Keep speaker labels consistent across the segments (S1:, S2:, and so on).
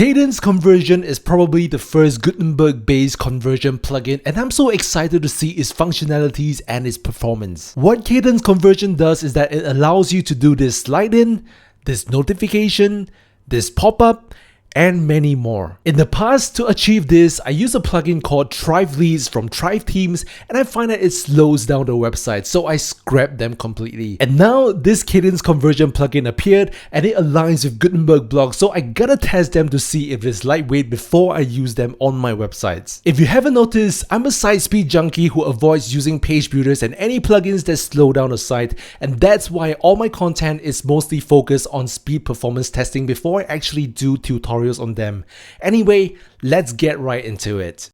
S1: Kadence Conversion is probably the first Gutenberg-based conversion plugin, and I'm so excited to see its functionalities and its performance. What Kadence Conversion does is that it allows you to do this slide in, this notification, this pop-up, and many more. In the past, to achieve this, I use a plugin called Thrive Leads from Thrive Themes, and I find that it slows down the website, so I scrapped them completely. And now this Kadence Conversion plugin appeared, and it aligns with Gutenberg Blocks, so I gotta test them to see if it's lightweight before I use them on my websites. If you haven't noticed, I'm a site speed junkie who avoids using page builders and any plugins that slow down a site, and that's why all my content is mostly focused on speed performance testing before I actually do tutorials on them. Anyway, let's get right into it.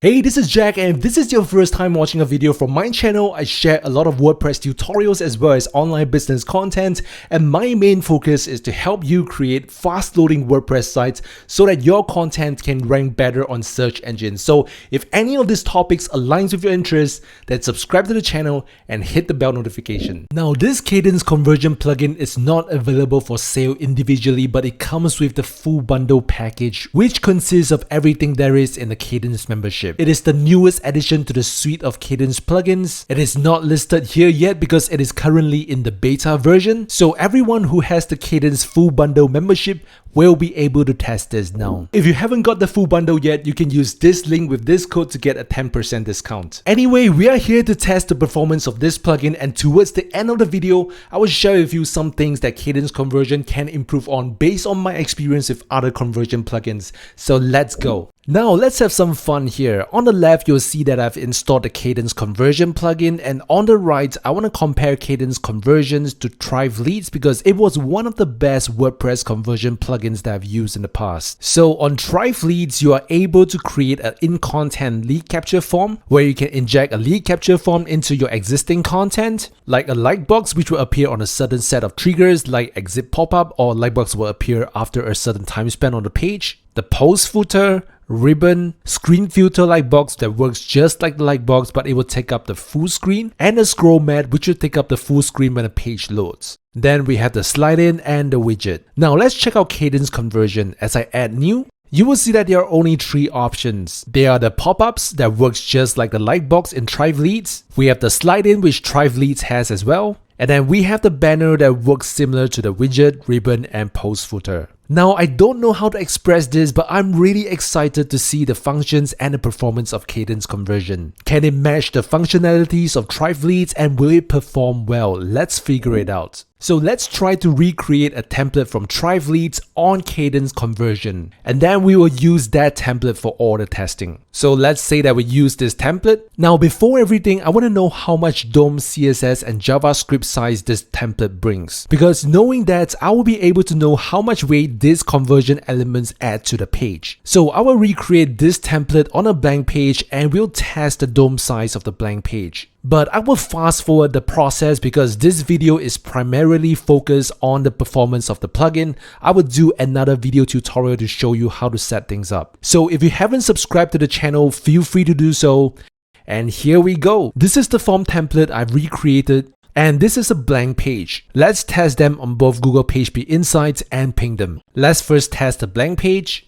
S1: Hey, this is Jack, and if this is your first time watching a video from my channel, I share a lot of WordPress tutorials as well as online business content, and my main focus is to help you create fast-loading WordPress sites so that your content can rank better on search engines. So if any of these topics aligns with your interests, then subscribe to the channel and hit the bell notification. Now, this Kadence Conversion plugin is not available for sale individually, but it comes with the full bundle package, which consists of everything there is in the Kadence membership. It is the newest addition to the suite of Kadence plugins. It is not listed here yet because it is currently in the beta version, so everyone who has the Kadence full bundle membership will be able to test this now. If you haven't got the full bundle yet, you can use this link with this code to get a 10% discount. Anyway, we are here to test the performance of this plugin, and towards the end of the video, I will share with you some things that Kadence Conversion can improve on based on my experience with other conversion plugins. So let's go. Now let's have some fun here. On the left, you'll see that I've installed the Kadence Conversion plugin, and on the right, I want to compare Kadence Conversions to Thrive Leads because it was one of the best WordPress conversion plugins that I've used in the past. So on Thrive Leads, you are able to create an in-content lead capture form where you can inject a lead capture form into your existing content, like a like box which will appear on a certain set of triggers like exit pop-up, or like box will appear after a certain time spent on the page, the post footer, ribbon, screen filter like box that works just like the like box but it will take up the full screen, and a scroll mat which will take up the full screen when a page loads. Then we have the slide in and the widget. Now let's check out Kadence Conversion. As I add new, you will see that there are only three options. There are the pop-ups that works just like the like box in Thrive Leads. We have the slide in which Thrive Leads has as well. And then we have the banner that works similar to the widget, ribbon, and post footer. Now, I don't know how to express this, but I'm really excited to see the functions and the performance of Kadence Conversion. Can it match the functionalities of Thrive Leads, and will it perform well? Let's figure it out. So let's try to recreate a template from Thrive Leads on Kadence Conversion, and then we will use that template for all the testing. So let's say that we use this template. Now before everything, I want to know how much DOM, CSS, and JavaScript size this template brings, because knowing that, I will be able to know how much weight these conversion elements add to the page. So I will recreate this template on a blank page and we'll test the DOM size of the blank page. But I will fast forward the process because this video is primarily focused on the performance of the plugin. I will do another video tutorial to show you how to set things up. So if you haven't subscribed to the channel, feel free to do so. And here we go. This is the form template I've recreated, and this is a blank page. Let's test them on both Google PageSpeed Insights and Pingdom. Let's first test the blank page.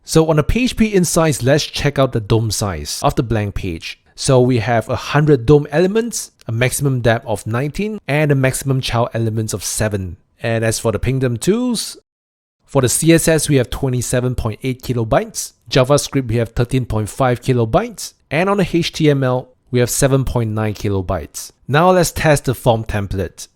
S1: So on the PageSpeed Insights, let's check out the DOM size of the blank page. So we have 100 DOM elements, a maximum depth of 19, and a maximum child elements of 7. And as for the Pingdom tools, for the CSS, we have 27.8 kilobytes, JavaScript, we have 13.5 kilobytes, and on the HTML, we have 7.9 kilobytes. Now let's test the form template.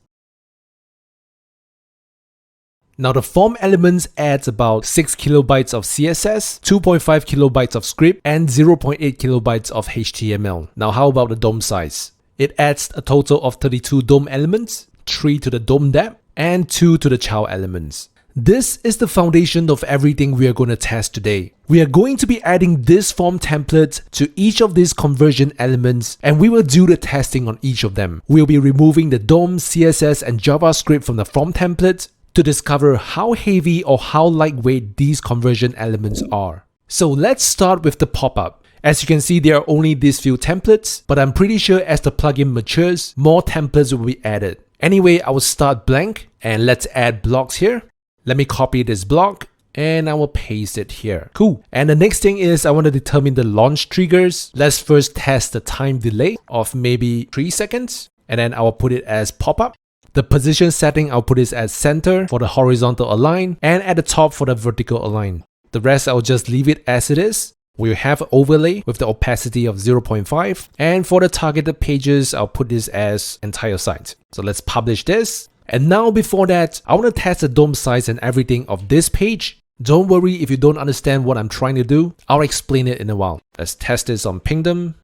S1: Now the form elements adds about 6 kilobytes of CSS, 2.5 kilobytes of script, and 0.8 kilobytes of HTML. Now how about the DOM size? It adds a total of 32 DOM elements, 3 to the DOM depth, and 2 to the child elements. This is the foundation of everything we are going to test today. We are going to be adding this form template to each of these conversion elements, and we will do the testing on each of them. We'll be removing the DOM, CSS, and JavaScript from the form template to discover how heavy or how lightweight these conversion elements are. So let's start with the pop-up. As you can see, there are only these few templates, but I'm pretty sure as the plugin matures, more templates will be added. Anyway, I will start blank and let's add blocks here. Let me copy this block and I will paste it here. Cool. And the next thing is I want to determine the launch triggers. Let's first test the time delay of maybe 3 seconds. And then I will put it as pop-up. The position setting, I'll put it as center for the horizontal align and at the top for the vertical align. The rest, I'll just leave it as it is. We'll have an overlay with the opacity of 0.5. And for the targeted pages, I'll put this as entire site. So let's publish this. And now before that, I want to test the DOM size and everything of this page. Don't worry if you don't understand what I'm trying to do. I'll explain it in a while. Let's test this on Pingdom,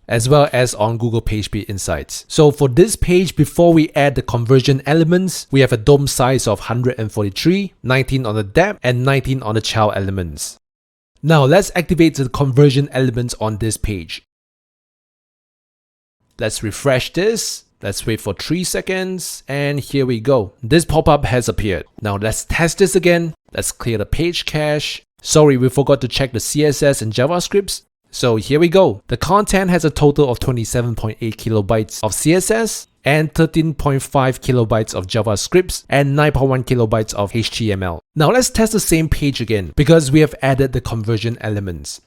S1: as well as on Google PageSpeed Insights. So for this page, before we add the conversion elements, we have a DOM size of 143, 19 on the depth, and 19 on the child elements. Now let's activate the conversion elements on this page. Let's refresh this. Let's wait for 3 seconds, and here we go. This pop-up has appeared. Now let's test this again. Let's clear the page cache. Sorry, we forgot to check the CSS and JavaScripts. So here we go. The content has a total of 27.8 kilobytes of CSS and 13.5 kilobytes of JavaScripts and 9.1 kilobytes of HTML. Now let's test the same page again because we have added the conversion elements.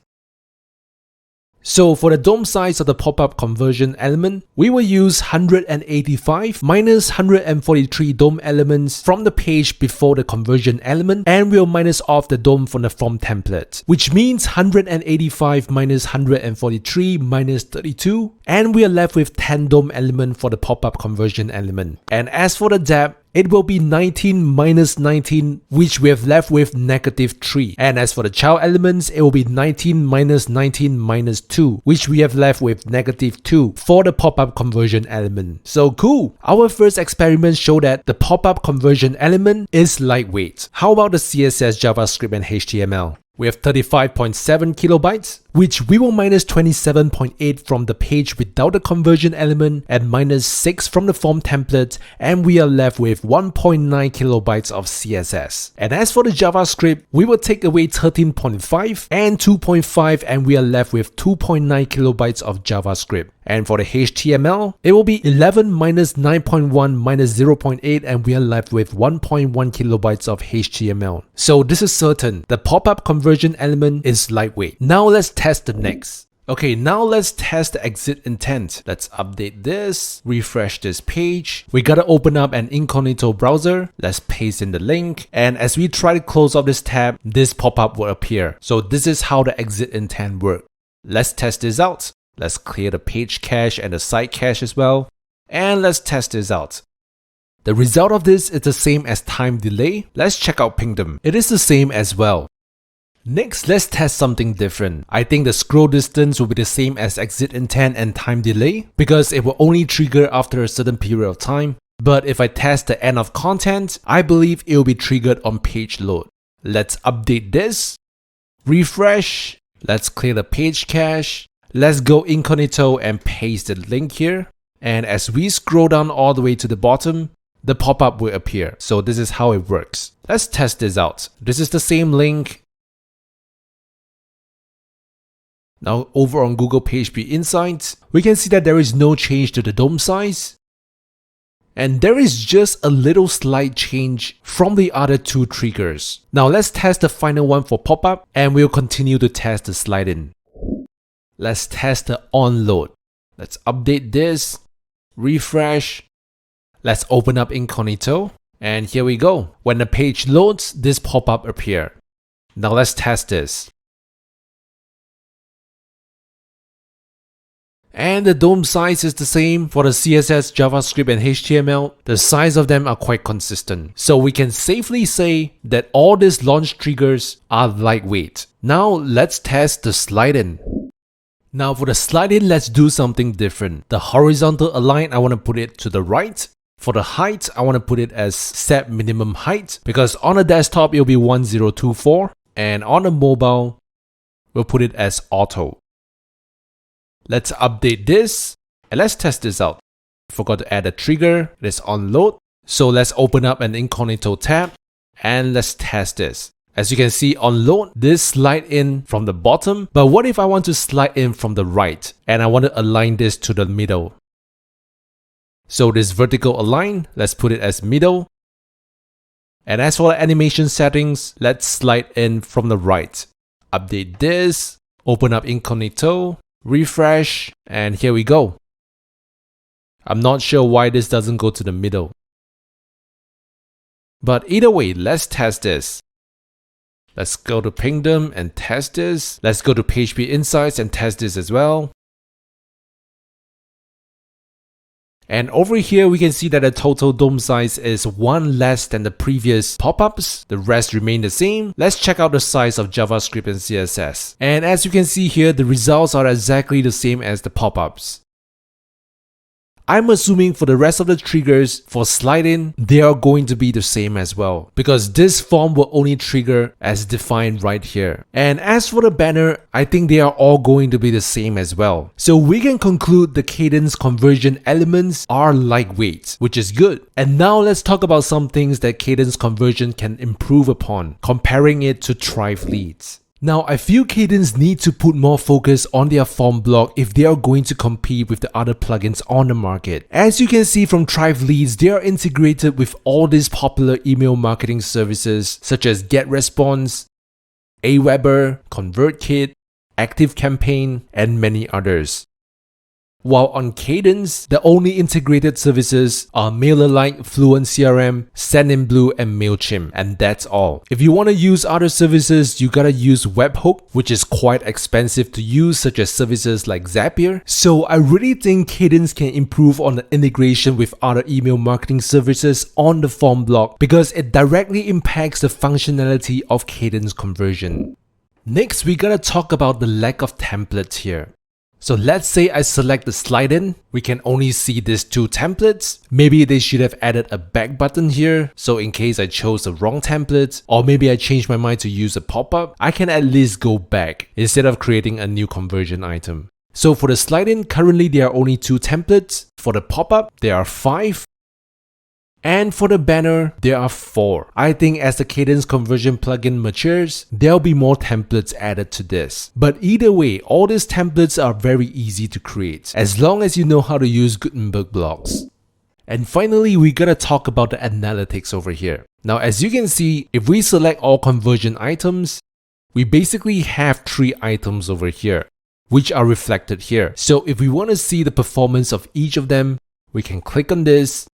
S1: So for the DOM size of the pop-up conversion element, we will use 185 minus 143 DOM elements from the page before the conversion element, and we'll minus off the DOM from the form template, which means 185 minus 143 minus 32, and we are left with 10 DOM element for the pop-up conversion element. And as for the depth, it will be 19 minus 19, which we have left with -3. And as for the child elements, it will be 19 minus 19 minus 2, which we have left with -2 for the pop-up conversion element. So cool! Our first experiment showed that the pop-up conversion element is lightweight. How about the CSS, JavaScript, and HTML? We have 35.7 kilobytes, which we will minus 27.8 from the page without the conversion element and minus 6 from the form template, and we are left with 1.9 kilobytes of CSS. And as for the JavaScript, we will take away 13.5 and 2.5, and we are left with 2.9 kilobytes of JavaScript. And for the HTML, it will be 11 minus 9.1 minus 0.8, and we are left with 1.1 kilobytes of HTML. So this is certain, the pop-up conversion element is lightweight. Now let's test the next. Okay, now let's test the exit intent. Let's update this, refresh this page. We gotta open up an incognito browser. Let's paste in the link. And as we try to close off this tab, this pop-up will appear. So this is how the exit intent works. Let's test this out. Let's clear the page cache and the site cache as well. And let's test this out. The result of this is the same as time delay. Let's check out Pingdom. It is the same as well. Next, let's test something different. I think the scroll distance will be the same as exit intent and time delay because it will only trigger after a certain period of time. But if I test the end of content, I believe it will be triggered on page load. Let's update this. Refresh. Let's clear the page cache. Let's go incognito and paste the link here. And as we scroll down all the way to the bottom, the pop-up will appear. So this is how it works. Let's test this out. This is the same link. Now over on Google PageSpeed Insights, we can see that there is no change to the DOM size. And there is just a little slight change from the other two triggers. Now let's test the final one for pop-up, and we'll continue to test the slide-in. Let's test the onload. Let's update this, refresh. Let's open up incognito, and here we go. When the page loads, this pop-up appears. Now let's test this. And the DOM size is the same for the CSS, JavaScript, and HTML. The size of them are quite consistent. So we can safely say that all these launch triggers are lightweight. Now let's test the slide-in. Now for the slide-in, let's do something different. The horizontal align, I want to put it to the right. For the height, I want to put it as set minimum height because on the desktop, it will be 1024. And on the mobile, we'll put it as auto. Let's update this and let's test this out. Forgot to add a trigger. Let's onload. So let's open up an incognito tab and let's test this. As you can see on load, this slide in from the bottom, but what if I want to slide in from the right and I want to align this to the middle? So this vertical align, let's put it as middle. And as for the animation settings, let's slide in from the right. Update this, open up incognito, refresh, and here we go. I'm not sure why this doesn't go to the middle. But either way, let's test this. Let's go to Pingdom and test this. Let's go to PHP Insights and test this as well. And over here, we can see that the total DOM size is 1 less than the previous pop-ups. The rest remain the same. Let's check out the size of JavaScript and CSS. And as you can see here, the results are exactly the same as the pop-ups. I'm assuming for the rest of the triggers for slide-in, they are going to be the same as well, because this form will only trigger as defined right here. And as for the banner, I think they are all going to be the same as well. So we can conclude the Kadence conversion elements are lightweight, which is good. And now let's talk about some things that Kadence conversion can improve upon, comparing it to Thrive leads. Now, I feel Kadence need to put more focus on their form block if they are going to compete with the other plugins on the market. As you can see from Thrive Leads, they are integrated with all these popular email marketing services such as GetResponse, Aweber, ConvertKit, ActiveCampaign, and many others. While on Kadence, the only integrated services are MailerLite, Fluent CRM, Sendinblue, and MailChimp, and that's all. If you want to use other services, you gotta use Webhook, which is quite expensive to use, such as services like Zapier. So I really think Kadence can improve on the integration with other email marketing services on the form block because it directly impacts the functionality of Kadence conversion. Next, we gotta talk about the lack of templates here. So let's say I select the slide in, we can only see these 2 templates. Maybe they should have added a back button here, so in case I chose the wrong template, or maybe I changed my mind to use a pop-up, I can at least go back instead of creating a new conversion item. So for the slide in, currently there are only 2 templates. For the pop-up, there are 5. And for the banner, there are 4. I think as the Kadence Conversion plugin matures, there'll be more templates added to this. But either way, all these templates are very easy to create, as long as you know how to use Gutenberg Blocks. And finally, we gotta talk about the analytics over here. Now, as you can see, if we select all conversion items, we basically have 3 items over here, which are reflected here. So if we want to see the performance of each of them, we can click on this,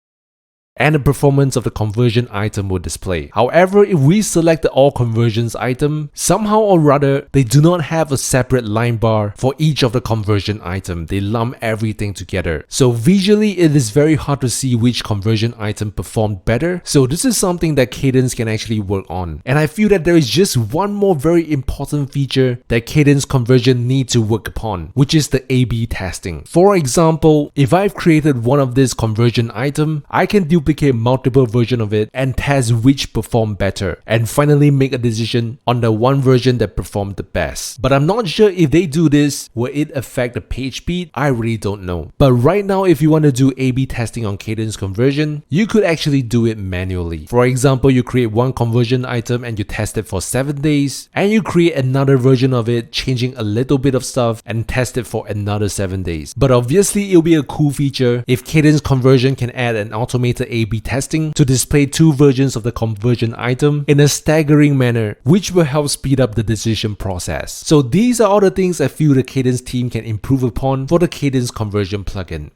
S1: and the performance of the conversion item will display. However, if we select the all conversions item, somehow or rather, they do not have a separate line bar for each of the conversion item. They lump everything together. So visually, it is very hard to see which conversion item performed better. So this is something that Kadence can actually work on. And I feel that there is just one more very important feature that Kadence conversion needs to work upon, which is the A/B testing. For example, if I've created one of this conversion item, I can duplicate multiple versions of it and test which perform better, and finally make a decision on the one version that performed the best. But I'm not sure if they do this, will it affect the page speed? I really don't know. But right now, if you want to do A/B testing on Kadence conversion, you could actually do it manually. For example, you create one conversion item and you test it for 7 days, and you create another version of it, changing a little bit of stuff and test it for another 7 days. But obviously, it'll be a cool feature if Kadence conversion can add an automated A/B testing to display 2 versions of the conversion item in a staggering manner, which will help speed up the decision process. So these are all the things I feel the Kadence team can improve upon for the Kadence Conversion plugin.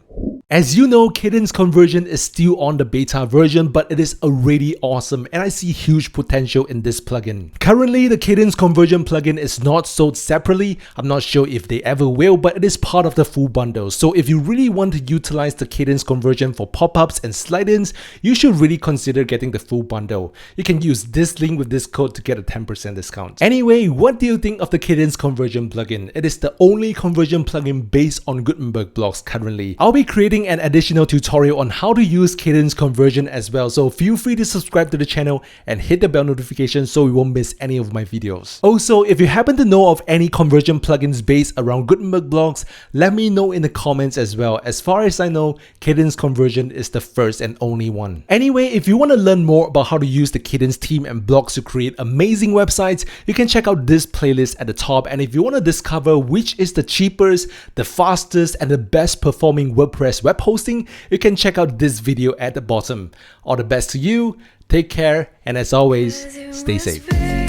S1: As you know, Kadence Conversion is still on the beta version, but it is already awesome and I see huge potential in this plugin. Currently, the Kadence Conversion plugin is not sold separately. I'm not sure if they ever will, but it is part of the full bundle. So if you really want to utilize the Kadence Conversion for pop-ups and slide-ins, you should really consider getting the full bundle. You can use this link with this code to get a 10% discount. Anyway, what do you think of the Kadence Conversion plugin? It is the only conversion plugin based on Gutenberg Blocks currently. I'll be creating posting an additional tutorial on how to use Kadence Conversion as well, so feel free to subscribe to the channel and hit the bell notification so you won't miss any of my videos. Also, if you happen to know of any conversion plugins based around Gutenberg Blocks, let me know in the comments as well. As far as I know, Kadence Conversion is the first and only one. Anyway, if you want to learn more about how to use the Kadence team and blocks to create amazing websites, you can check out this playlist at the top. And if you want to discover which is the cheapest, the fastest, and the best performing WordPress web hosting, you can check out this video at the bottom. All the best to you, take care, and as always, stay safe.